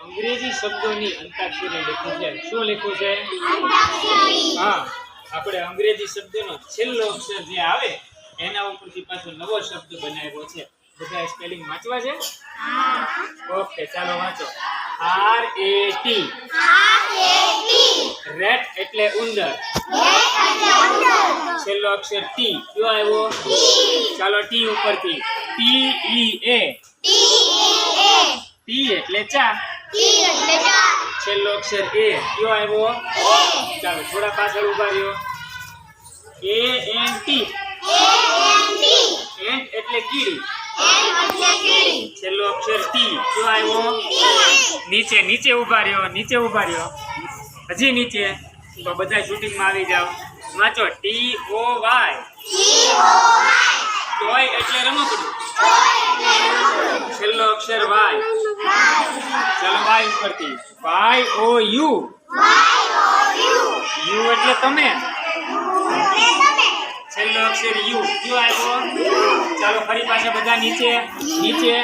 અંગ્રેજી શબ્દોની અંતાક્ષરી લખ્યું છે. શું લખ્યું છે? હા, આપણે અંગ્રેજી શબ્દનો છેલ્લો અક્ષર જે આવે એના ઉપરથી પાછો નવો શબ્દ બનાવ્યો છે. બધા સ્પેલિંગ વાંચવા છે? ઓકે, ચાલો વાંચો. RAT. રેટ એટલે ઉંદર. છેલ્લો અક્ષર T. કયો આવ્યો? ચાલો T ઉપરથી TEA. T એટલે ચા. છેલ્લો અક્ષર A. કયો આવ્યો? ચાલો થોડા પાછળ ઉભા રહ્યો. ANT. એન્ટ એટલે કીડી. છેલ્લો અક્ષર T. કયો આવ્યો? નીચે. નીચે ઉભા રહ્યો. નીચે ઉભા રહ્યો. હજી નીચે. તો બધા શૂટિંગમાં આવી જાવ. વાંચો. TOY. ટોય એટલે રમકડું. છેલ્લો અક્ષર Y. ચાલો Y ઉપરથી YOU. U એટલે તમે. છેલ્લો અક્ષર U. કયો આવ્યો? ચાલો ફરી પાછા બધા નીચે. નીચે.